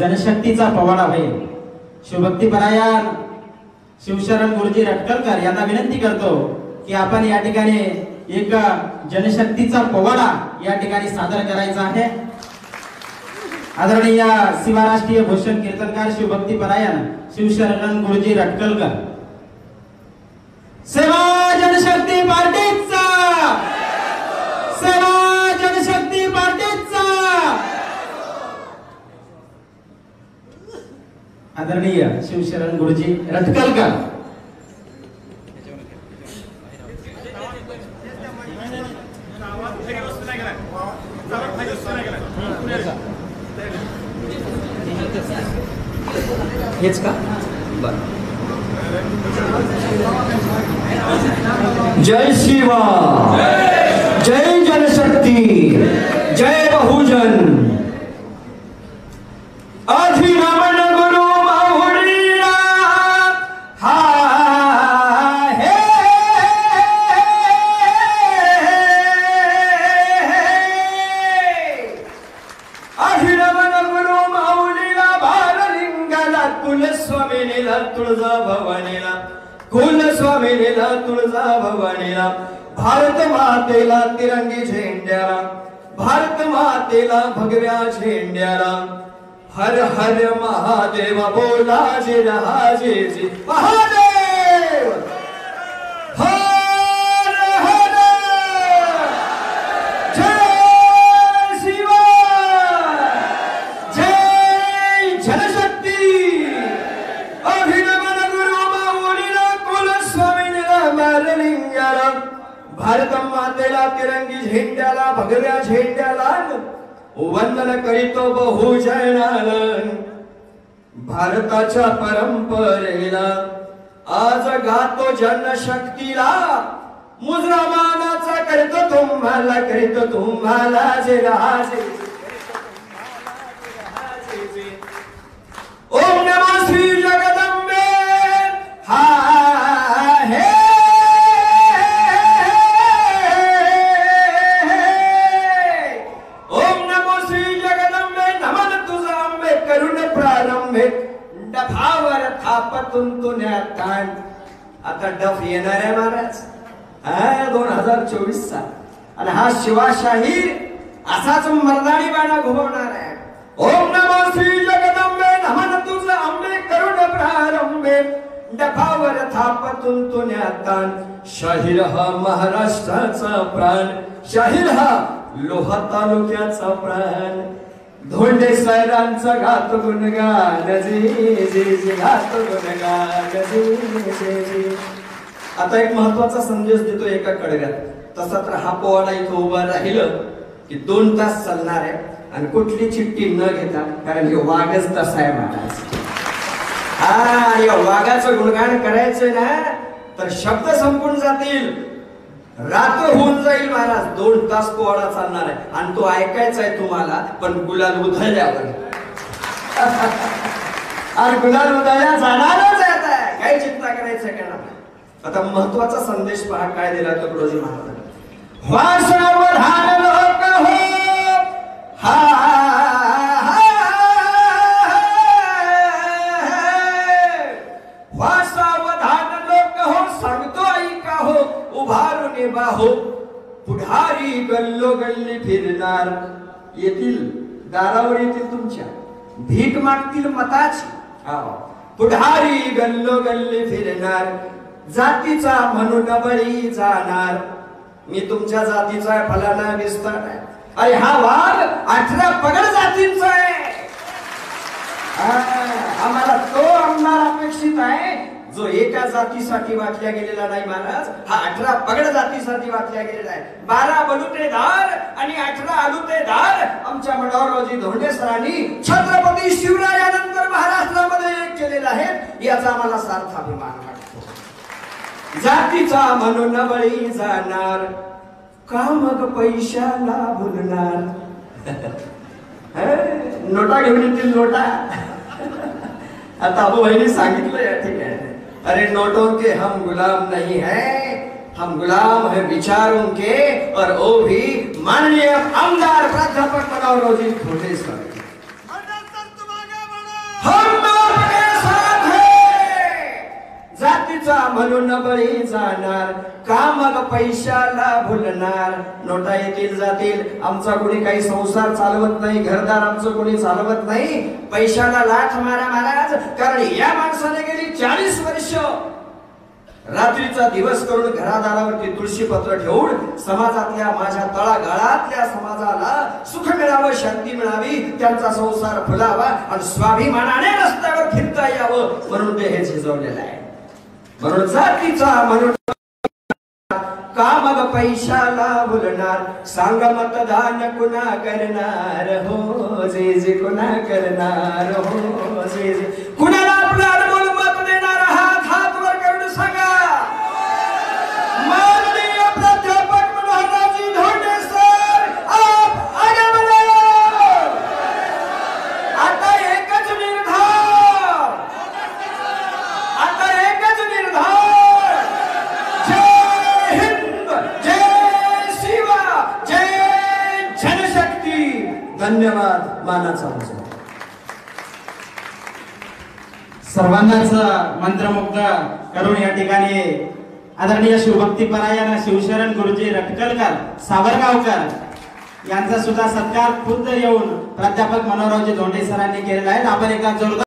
जनशक्तीचा पवाडा होईल। शिवभक्तीपरायण शिवशरण गुरुजी रटकलकर यांना विनंती करतो की आपण या ठिकाणी एक जनशक्तीचा पवाडा या ठिकाणी सादर करायचा आहे। आदरणीय शिवराष्ट्रीय भूषण कीर्तनकार शिवभक्तीपरायण शिवशरण गुरुजी रटकलकर। सेवा जनशक्ती पार्टीचा, सेवा जनशक्ती पार्टीचा। आदरणीय शिवशरण गुरुजी रटकलकर। हेच का? जय शिवा, जय जनशक्ती, जय बहुजन। अधिरमण गुरु माहुरीला हा हे अधिरमण गुरु माहुरीला बाललिंगाला कुलस्वामिनीला तुळजा भवानीला, कुलस्वामिनीला तुळजा भवानीला, भारत मातेला तिरंगी झेंड्याला, भारत मातेला भगव्या झेंड्याला, हर हर महादेव बोला जे राजे जी महादेव, हर हर जय शिवा, जय जनशक्ती। अभिनमन गुरु माऊलीला कुलस्वामिनीला बाललिंगाला, भारत मातेला तिरंगी झेंड्याला भगव्या झेंड्याला वंदन करीतो बहुजनाला। भारताच्या परंपरेला आज गातो जनशक्तीला, मुद्रामानाचा करतो तुम्हाला जे राजे। ओम नमः श्री जगदंबे हा हे डफावर थापतून तुण्यातान। आता डफ येणार आहे महाराज 2024 चा, आणि हा शिवाशाहीर असाच मर्दानी बाणा घुमवणार आहे। ओम नमो श्री जगदंबे नमन तुझ अंबे करुण प्रारंभे, डफावर थापतून तुण्यातान। शाहीर हा महाराष्ट्राचा प्राण, शाहीर हा लोहा तालुक्याचा प्राण। धोंडे सरांचा गात गुणगान जी गात गुणगान जी। आता एक महत्वाचा संदेश देतो एका कडव्यात। तसा तर हा पोवाडा इथं उभा राहिलं की 2 तास चालणार आहे, आणि कुठली चिठ्ठी न घेता, कारण हे वाघच तसा आहे महाराज। आणि वाघाचं गुणगान करायचं ना तर शब्द संपून जातील, रात्र होऊन जाईल महाराज। 2 तास पोवाडा चालणार आहे, आणि तो ऐकायचा आहे तुम्हाला, पण गुलाल उधळल्यावर। आणि गुलाल उधळल्या जाणारच आहे, आता काही चिंता करायचं का ना। आता महत्वाचा संदेश पहा काय दिला तो गुरुजी महाराज। व्हा सावधान लोक हो, व्हा सावधान लोक हो, सांगतो ऐका हो, उभारून बाहो। पुढारी गल्लो गल्ली फिरणार, येतील दारावर येतील तुमच्या, भीक मागतील मताची। पुढारी गल्लो गल्ली फिरणार, जातीचा म्हणून बळी जाणार। मी तुमच्या जातीचा आहे, फलाना विस्तार आहे। अरे हा वाघ 18 पगड जातींचा आहे। आम्हाला तो आमदार अपेक्षित आहे जो एका जातीसाठी वाटल्या गेलेला नाही महाराज। हा 18 पगड जातीसाठी वाटल्या गेलेला आहे। 12 बलुतेदार आणि 18 आलुतेदार आमच्या मंडळरावजी धोंडे सरांनी छत्रपती शिवरायानंतर महाराष्ट्रामध्ये एक केलेला आहे, याचा आम्हाला सार्थ अभिमान वाटतो। जातीचा म्हणून बळी जाणार, का मग पैशाला भुलणार। नोटा घेऊन येतील नोटा। आता अबू भाईने सांगितलं या ठिकाणी, अरे नोटों के हम गुलाम नहीं है, हम गुलाम है विचारों के, और वो भी माननीय आमदार प्राध्यापक मनोहररावजी धोंडे सर। म्हणून बळी जाणार, का मग पैशाला भुलणार. नोटा येतील जातील, आमचा कोणी काही संसार चालवत नाही, घरदार आमचं कोणी चालवत नाही. पैशाला लाथ मारा महाराज, कारण या माणसाने गेली 40 वर्ष रात्रीचा दिवस करून घरादारावरती तुळशी पत्र ठेवून समाजातल्या माझ्या तळागाळातल्या समाजाला सुख मिळावं, शांती मिळावी, त्यांचा संसार फुलावा आणि स्वाभिमानाने रस्त्यावर फिरता यावं म्हणून ते हे झिजवलेलं आहे. म्हणून जातीचा म्हणून का मग पैशाला भुलणार. सांग मतदान कुणा करणार हो, जे जे कुणा करणार हो, जे जे कुणाला आपलं अनमोल मत देणार आहात, हात वर करून सांगा. माननीय प्राध्यापक मनोहररावजी धोंडे सर, आप आगे बढ़ो. आता एकच निर्धार, आता एकच निर्धार. जय हिंद, जय शिवा, जय जनशक्ती. धन्यवाद. मानाचा मुजरा. सर्वांनाच मंत्रमुग्ध करून या ठिकाणी आदरणीय शिवभक्तीपरायण शिवशरण गुरुजी रटकलकर सावरगावकर यांचा सुद्धा सत्कार खुद्द येऊन प्राध्यापक मनोहररावजी धोंडे सरांनी केलेला आहे. आपण एका जोरदार